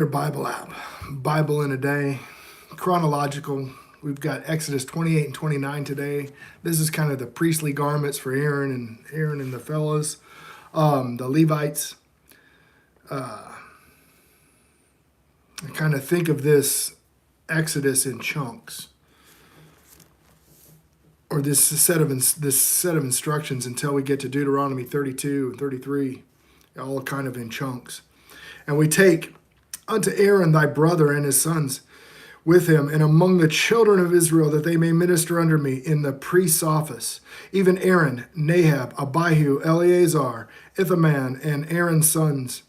Your Bible app, Bible in a Day, chronological. We've got Exodus 28 and 29 today. This is kind of the priestly garments for Aaron and the fellows, the Levites. I kind of think of this Exodus in chunks, or this set of instructions until we get to Deuteronomy 32 and 33, all kind of in chunks. And we take unto Aaron thy brother and his sons with him, and among the children of Israel, that they may minister under me in the priest's office, even Aaron, Nahab, Abihu, Eleazar, Ithamar, and Aaron's sons.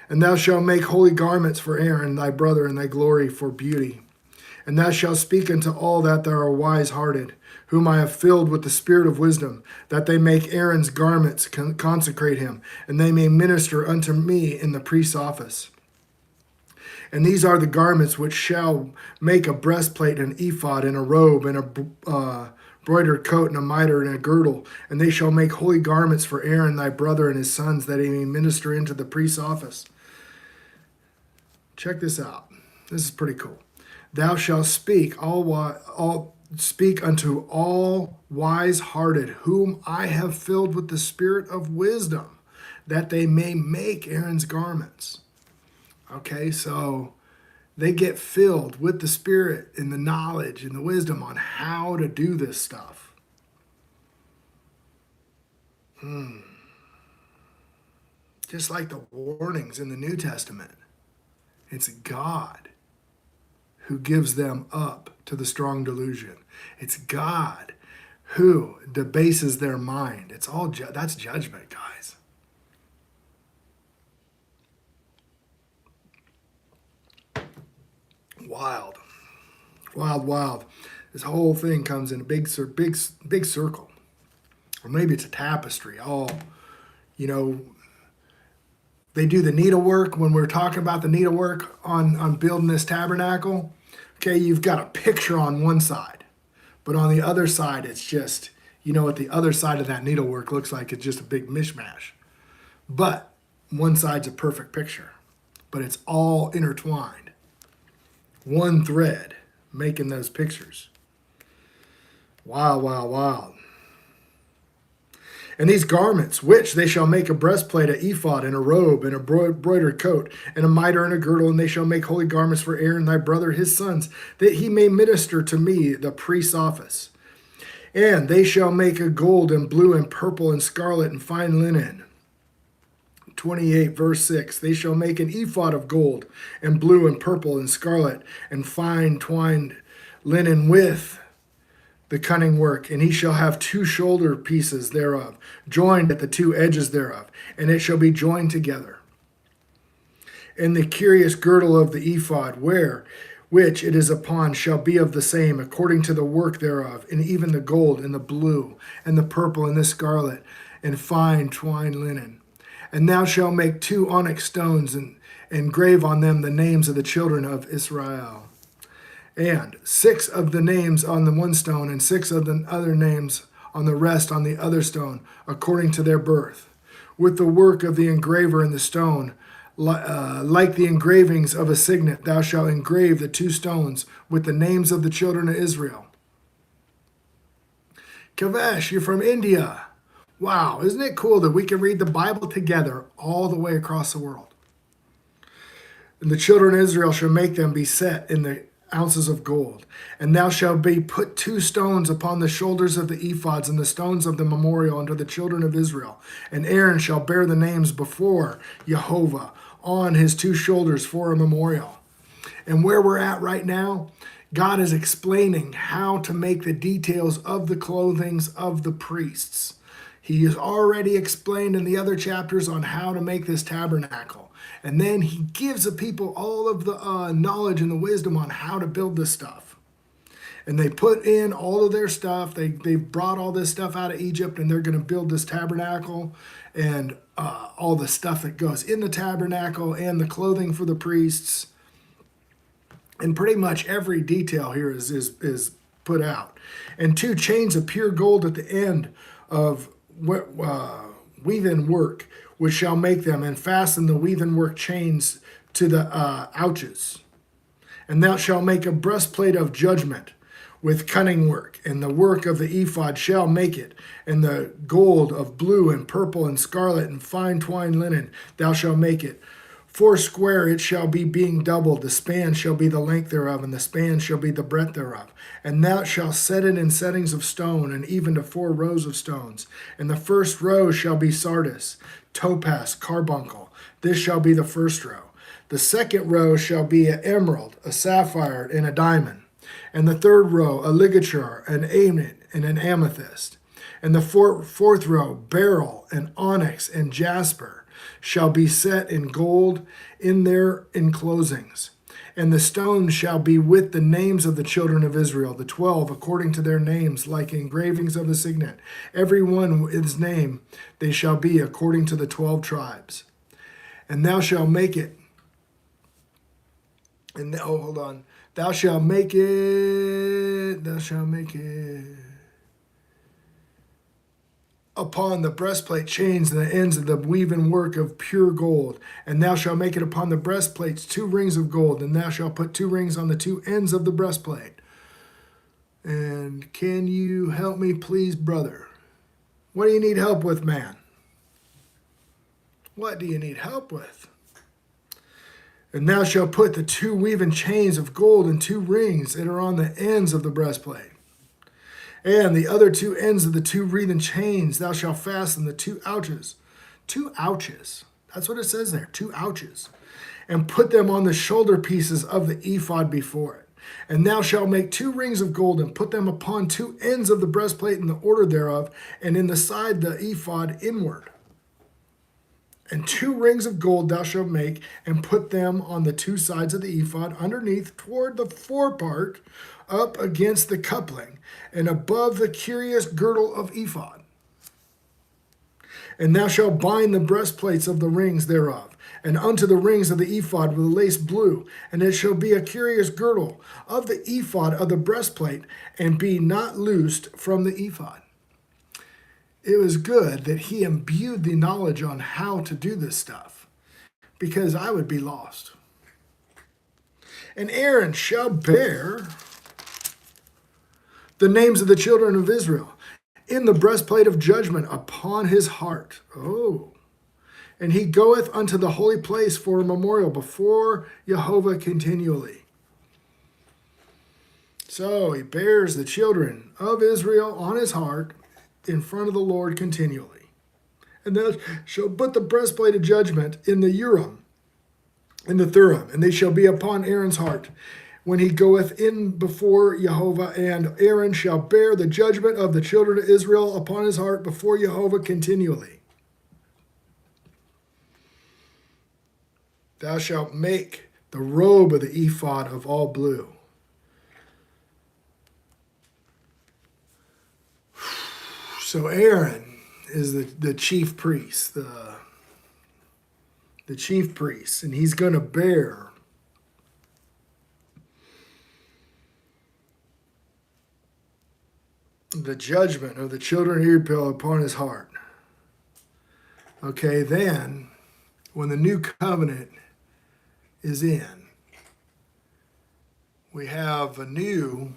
And thou shalt make holy garments for Aaron thy brother, and thy glory for beauty. And thou shalt speak unto all that are wise-hearted, whom I have filled with the spirit of wisdom, that they make Aaron's garments, consecrate him, and they may minister unto me in the priest's office. And these are the garments which shall make a breastplate, and an ephod, and a robe, and a broidered coat, and a mitre, and a girdle. And they shall make holy garments for Aaron thy brother and his sons, that he may minister into the priest's office. Check this out. This is pretty cool. Thou shalt speak speak unto all wise-hearted, whom I have filled with the spirit of wisdom, that they may make Aaron's garments. Okay, so they get filled with the Spirit and the knowledge and the wisdom on how to do this stuff. Just like the warnings in the New Testament, it's God who gives them up to the strong delusion. It's God who debases their mind. It's all that's judgment, guys. Wild, wild, wild. This whole thing comes in a big circle, or maybe it's a tapestry. They do the needlework when we're talking about the needlework on building this tabernacle. Okay, you've got a picture on one side, but on the other side, it's just, what the other side of that needlework looks like. It's just a big mishmash. But one side's a perfect picture, but it's all intertwined. One thread making those pictures. Wild, wild, wild. And these garments, which they shall make a breastplate, an ephod, and a robe, and a broidered coat, and a mitre, and a girdle, and they shall make holy garments for Aaron thy brother, his sons, that he may minister to me the priest's office. And they shall make a gold, and blue, and purple, and scarlet, and fine linen. 28 verse 6, they shall make an ephod of gold and blue and purple and scarlet and fine twined linen with the cunning work. And he shall have 2 shoulder pieces thereof, joined at the 2 edges thereof, and it shall be joined together. And the curious girdle of the ephod, which it is upon, shall be of the same, according to the work thereof, and even the gold and the blue and the purple and the scarlet and fine twined linen. And thou shalt make 2 onyx stones, and engrave on them the names of the children of Israel. And 6 of the names on the one stone, and 6 of the other names on the rest on the other stone, according to their birth. With the work of the engraver in the stone, like the engravings of a signet, thou shalt engrave the 2 stones with the names of the children of Israel. Kavesh, you're from India. Wow, isn't it cool that we can read the Bible together all the way across the world? And the children of Israel shall make them be set in the ounces of gold. And thou shalt be put 2 stones upon the shoulders of the ephods, and the stones of the memorial unto the children of Israel. And Aaron shall bear the names before Jehovah on his 2 shoulders for a memorial. And where we're at right now, God is explaining how to make the details of the clothings of the priests. He has already explained in the other chapters on how to make this tabernacle. And then he gives the people all of the knowledge and the wisdom on how to build this stuff. And they put in all of their stuff. They brought all this stuff out of Egypt, and they're going to build this tabernacle and all the stuff that goes in the tabernacle and the clothing for the priests. And pretty much every detail here is put out. And 2 chains of pure gold at the end of weave-in work, which shall make them, and fasten the weave-in work chains to the ouches. And thou shalt make a breastplate of judgment with cunning work, and the work of the ephod shall make it, and the gold of blue and purple and scarlet and fine twined linen thou shalt make it. 4 square it shall be, being doubled. The span shall be the length thereof, and the span shall be the breadth thereof. And thou shalt set it in settings of stone, and even to 4 rows of stones. And the first row shall be sardius, topaz, carbuncle. This shall be the first row. The second row shall be an emerald, a sapphire, and a diamond. And the third row, a ligature, an amnet, and an amethyst. And the fourth row, beryl, and onyx, and jasper, shall be set in gold in their enclosings. And the stones shall be with the names of the children of Israel, the 12, according to their names, like engravings of the signet. Every one with his name they shall be, according to the 12 tribes. And thou shalt make it. And thou shalt make it upon the breastplate chains and the ends of the weaving work of pure gold. And thou shalt make it upon the breastplates 2 rings of gold, and thou shalt put 2 rings on the 2 ends of the breastplate. And can you help me, please, brother? What do you need help with, man? What do you need help with? And thou shalt put the 2 weaving chains of gold and 2 rings that are on the ends of the breastplate. And the other 2 ends of the 2 wreathen chains thou shalt fasten the 2 ouches. 2 ouches. That's what it says there, 2 ouches. And put them on the shoulder pieces of the ephod before it. And thou shalt make 2 rings of gold, and put them upon 2 ends of the breastplate in the order thereof, and in the side the ephod inward. And 2 rings of gold thou shalt make, and put them on the 2 sides of the ephod underneath toward the forepart, up against the coupling, and above the curious girdle of ephod. And thou shalt bind the breastplates of the rings thereof, and unto the rings of the ephod with a lace blue, and it shall be a curious girdle of the ephod of the breastplate, and be not loosed from the ephod. It was good that he imbued the knowledge on how to do this stuff, because I would be lost. And Aaron shall bear the names of the children of Israel in the breastplate of judgment upon his heart. Oh. And he goeth unto the holy place for a memorial before Jehovah continually. So he bears the children of Israel on his heart in front of the Lord continually. And thou shalt put the breastplate of judgment in the Urim, in the Thummim, and they shall be upon Aaron's heart when he goeth in before Jehovah, and Aaron shall bear the judgment of the children of Israel upon his heart before Jehovah continually. Thou shalt make the robe of the ephod of all blue. So Aaron is the chief priest, the chief priest, and he's going to bear the judgment of the children of Israel upon his heart. Okay, then when the new covenant is in, we have a new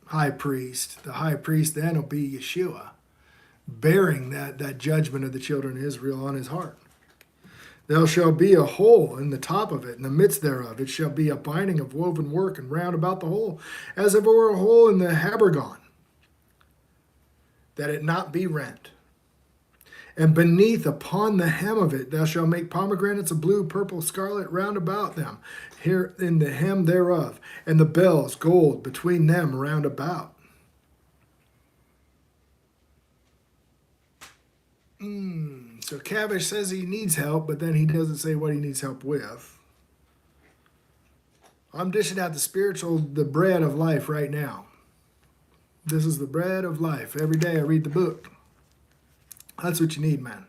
high priest. The high priest then will be Yeshua, bearing that judgment of the children of Israel on his heart. There shall be a hole in the top of it, in the midst thereof. It shall be a binding of woven work, and round about the hole, as if it were a hole in the habergon, that it not be rent. And beneath, upon the hem of it, thou shalt make pomegranates of blue, purple, scarlet round about them, here in the hem thereof, and the bells, gold, between them round about. So Cavish says he needs help, but then he doesn't say what he needs help with. I'm dishing out the bread of life right now. This is the bread of life. Every day I read the book. That's what you need, man.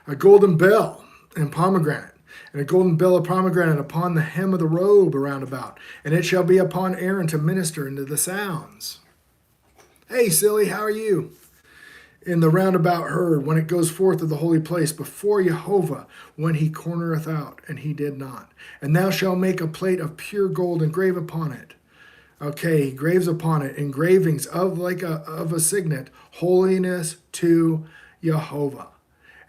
A golden bell and pomegranate, and a golden bell of pomegranate upon the hem of the robe around about, and it shall be upon Aaron to minister into the sounds. Hey, silly, how are you? in the roundabout herd, when it goes forth of the holy place before Jehovah, when he cornereth out, and he did not. And thou shalt make a plate of pure gold and grave upon it. Okay, he graves upon it engravings of a signet, holiness to Jehovah.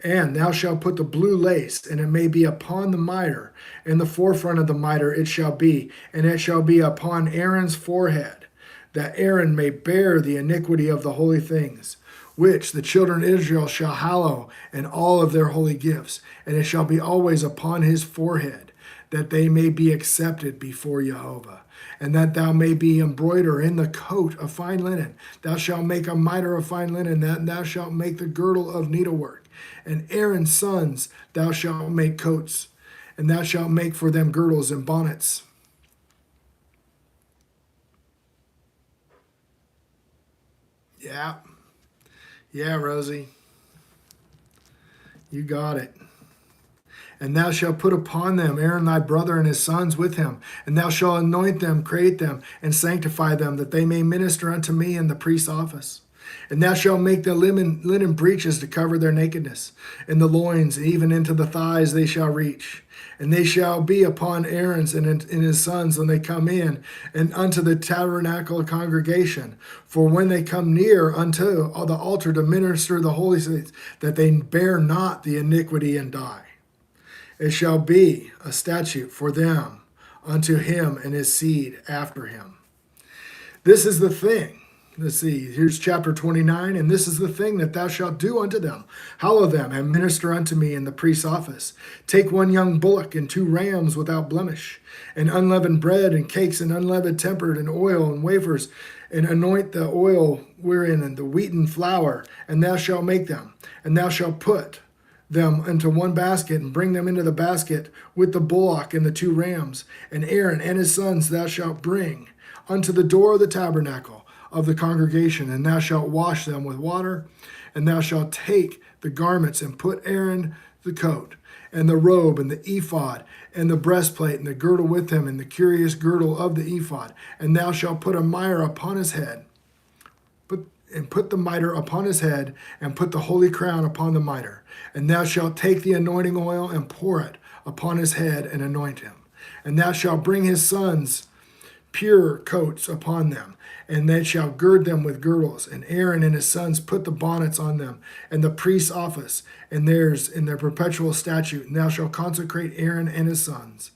And thou shalt put the blue lace, and it may be upon the mitre, in the forefront of the mitre it shall be, and it shall be upon Aaron's forehead, that Aaron may bear the iniquity of the holy things, which the children of Israel shall hallow in all of their holy gifts, and it shall be always upon his forehead, that they may be accepted before Jehovah. And that thou may be embroidered in the coat of fine linen. Thou shalt make a mitre of fine linen, and thou shalt make the girdle of needlework. And Aaron's sons thou shalt make coats, and thou shalt make for them girdles and bonnets. Yeah, Rosie. You got it. And thou shalt put upon them Aaron thy brother and his sons with him, and thou shalt anoint them, create them, and sanctify them, that they may minister unto me in the priest's office. And thou shalt make the linen breeches to cover their nakedness, and the loins, and even into the thighs they shall reach. And they shall be upon Aaron's and his sons when they come in, and unto the tabernacle of congregation. For when they come near unto the altar to minister the holy things, that they bear not the iniquity and die. It shall be a statute for them unto him and his seed after him. This is the thing. Let's see, here's chapter 29. And this is the thing that thou shalt do unto them. Hallow them and minister unto me in the priest's office. Take one young bullock and 2 rams without blemish, and unleavened bread and cakes and unleavened tempered and oil and wafers, and anoint the oil wherein and the wheaten flour, and thou shalt make them. And thou shalt put them into one basket, and bring them into the basket with the bullock and the 2 rams. And Aaron and his sons thou shalt bring unto the door of the tabernacle of the congregation, and thou shalt wash them with water. And thou shalt take the garments and put Aaron the coat and the robe and the ephod and the breastplate and the girdle with him, and the curious girdle of the ephod. And thou shalt put a mitre upon his head, put the mitre upon his head, and put the holy crown upon the mitre. And thou shalt take the anointing oil and pour it upon his head and anoint him. And thou shalt bring his sons pure coats upon them, and they shall gird them with girdles. And Aaron and his sons put the bonnets on them, and the priest's office, and theirs in their perpetual statute. And thou shalt consecrate Aaron and his sons.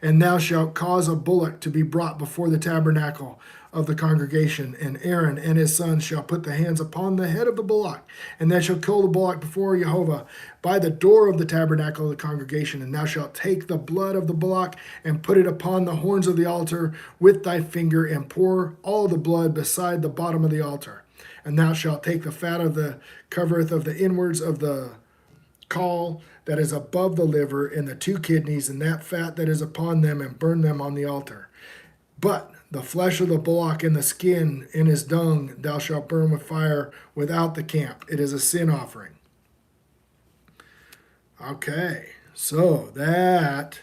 And thou shalt cause a bullock to be brought before the tabernacle of the congregation, and Aaron and his sons shall put the hands upon the head of the bullock, and they shall kill the bullock before Jehovah by the door of the tabernacle of the congregation. And thou shalt take the blood of the bullock and put it upon the horns of the altar with thy finger, and pour all the blood beside the bottom of the altar. And thou shalt take the fat of the covereth of the inwards of the caul that is above the liver, and the 2 kidneys, and that fat that is upon them, and burn them on the altar. But the flesh of the bullock and the skin and his dung thou shalt burn with fire without the camp. It is a sin offering. Okay, so that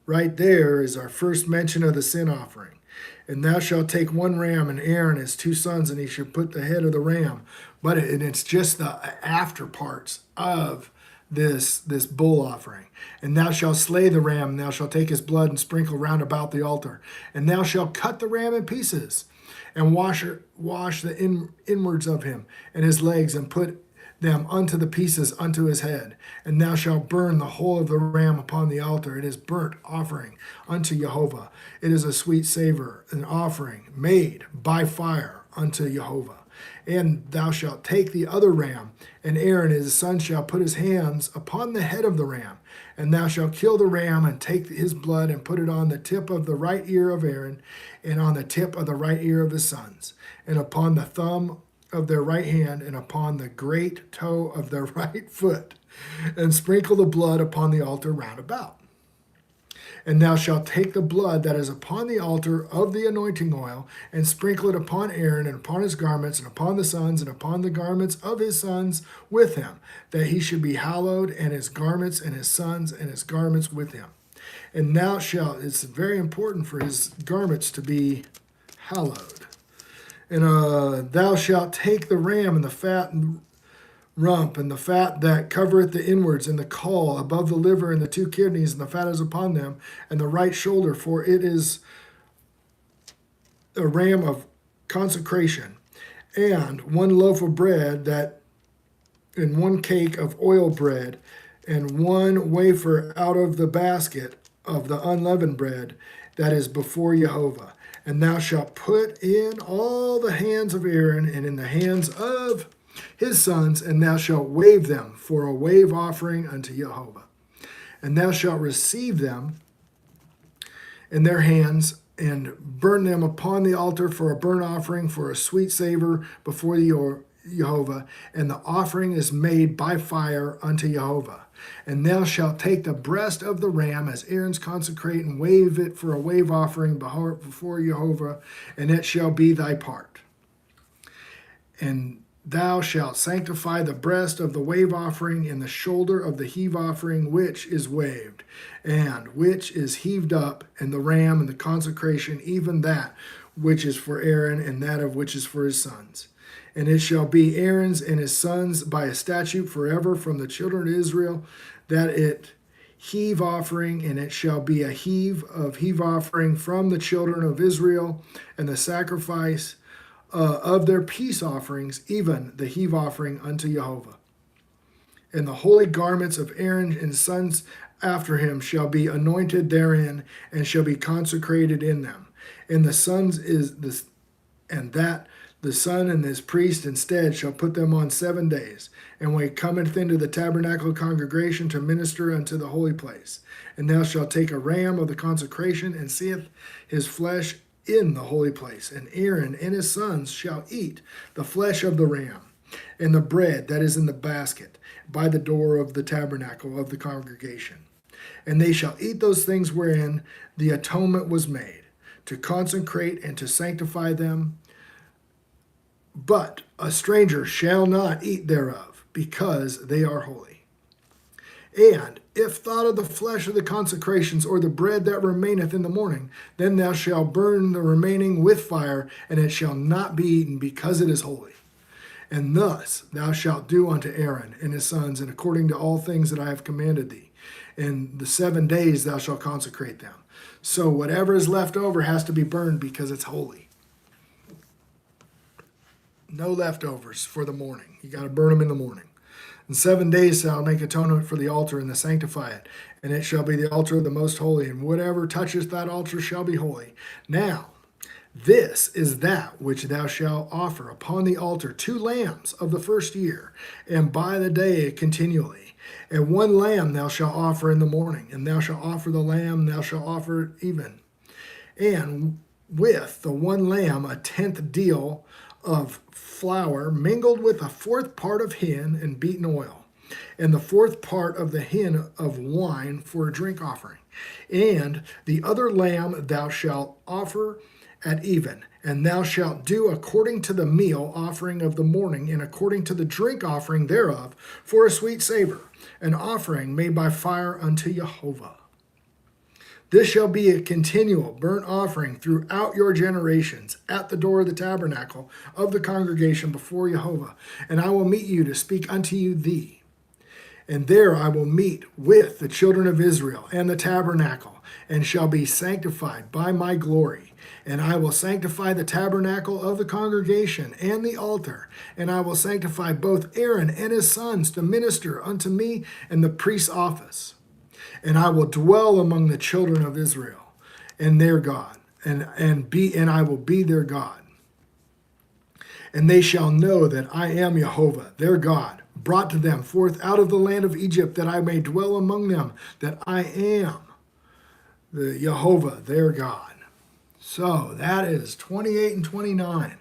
right there is our first mention of the sin offering. And thou shalt take 1 ram, and Aaron his 2 sons, and he shall put the head of the ram. But it's just the after parts of this bull offering. And thou shalt slay the ram, and thou shalt take his blood and sprinkle round about the altar. And thou shalt cut the ram in pieces, and wash the inwards of him and his legs, and put them unto the pieces unto his head. And thou shalt burn the whole of the ram upon the altar. It is burnt offering unto Jehovah. It is a sweet savor, an offering made by fire unto Jehovah. And thou shalt take the other ram, and Aaron his son shall put his hands upon the head of the ram. And thou shalt kill the ram, and take his blood, and put it on the tip of the right ear of Aaron, and on the tip of the right ear of his sons, and upon the thumb of their right hand, and upon the great toe of their right foot, and sprinkle the blood upon the altar round about. And thou shalt take the blood that is upon the altar of the anointing oil, and sprinkle it upon Aaron, and upon his garments, and upon the sons, and upon the garments of his sons with him, that he should be hallowed, and his garments, and his sons, and his garments with him. And thou shalt, it's very important for his garments to be hallowed. And thou shalt take the ram and the fat rump, and the fat that covereth the inwards, and the caul above the liver, and the two kidneys, and the fat is upon them, and the right shoulder, for it is a ram of consecration, and one loaf of bread that and one cake of oil bread, and one wafer out of the basket of the unleavened bread that is before Jehovah. And thou shalt put in all the hands of Aaron and in the hands of his sons, and thou shalt wave them for a wave offering unto Jehovah. And thou shalt receive them in their hands and burn them upon the altar for a burnt offering, for a sweet savor before Jehovah. And the offering is made by fire unto Jehovah. And thou shalt take the breast of the ram as Aaron's consecrate, and wave it for a wave offering before Jehovah, and it shall be thy part. And thou shalt sanctify the breast of the wave offering in the shoulder of the heave offering, which is waved, and which is heaved up, and the ram and the consecration, even that which is for Aaron, and that of which is for his sons. And it shall be Aaron's and his sons by a statute forever from the children of Israel, that it heave offering, and it shall be a heave offering from the children of Israel, and the sacrifice of their peace offerings, even the heave offering unto Jehovah. And the holy garments of Aaron and his sons after him shall be anointed therein, and shall be consecrated in them. And the sons is this, and that the son and his priest instead shall put them on 7 days, and when he cometh into the tabernacle of congregation to minister unto the holy place. And thou shalt take a ram of the consecration, and seeth his flesh in the holy place. And Aaron and his sons shall eat the flesh of the ram, and the bread that is in the basket by the door of the tabernacle of the congregation. And they shall eat those things wherein the atonement was made, to consecrate and to sanctify them. But a stranger shall not eat thereof, because they are holy. And if thought of the flesh of the consecrations, or the bread that remaineth in the morning, then thou shalt burn the remaining with fire, and it shall not be eaten, because it is holy. And thus thou shalt do unto Aaron and his sons, and according to all things that I have commanded thee. In the 7 days thou shalt consecrate them. So whatever is left over has to be burned, because it's holy. No leftovers for the morning. You got to burn them in the morning. In 7 days shall make atonement for the altar, and to sanctify it. And it shall be the altar of the most holy, and whatever toucheth that altar shall be holy. Now, this is that which thou shalt offer upon the altar: 2 lambs of the first year, and by the day continually. And 1 lamb thou shalt offer in the morning, and thou shalt offer the lamb, thou shalt offer it even. And with the 1 lamb, a 10th deal of flour mingled with a 4th part of hin and beaten oil, and the 4th part of the hin of wine for a drink offering. And the other lamb thou shalt offer at even, and thou shalt do according to the meal offering of the morning, and according to the drink offering thereof, for a sweet savor, an offering made by fire unto Jehovah. This shall be a continual burnt offering throughout your generations at the door of the tabernacle of the congregation before Jehovah. And I will meet you to speak unto you thee. And there I will meet with the children of Israel and the tabernacle, and shall be sanctified by my glory. And I will sanctify the tabernacle of the congregation and the altar. And I will sanctify both Aaron and his sons to minister unto me in the priest's office. And I will dwell among the children of Israel and their God, and I will be their God. And they shall know that I am Jehovah, their God, brought to them forth out of the land of Egypt, that I may dwell among them, that I am the Jehovah, their God. So that is 28 and 29.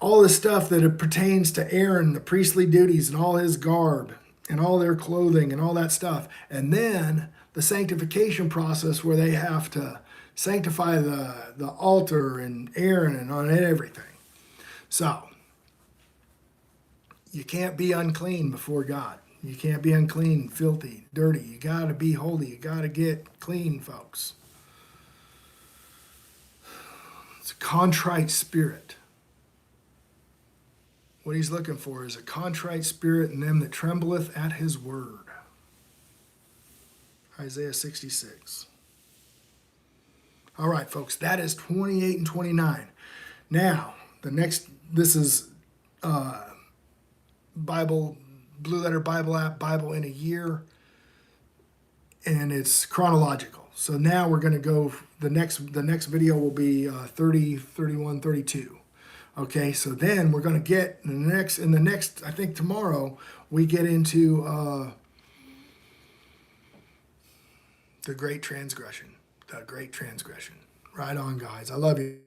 All the stuff that it pertains to Aaron, the priestly duties, and all his garb, and all their clothing and all that stuff. And then the sanctification process, where they have to sanctify the altar and Aaron and on everything. So you can't be unclean before God. You can't be unclean, filthy, dirty. You got to be holy. You got to get clean, folks. It's a contrite spirit. What he's looking for is a contrite spirit in them that trembleth at his word. Isaiah 66. All right, folks, that is 28 and 29. Now, this is Bible, Blue Letter Bible app, Bible in a Year, and it's chronological. So now we're going to go, the next video will be 30, 31, 32. Okay, so then we're going to get in the next, I think tomorrow, we get into the great transgression. The great transgression. Right on, guys. I love you.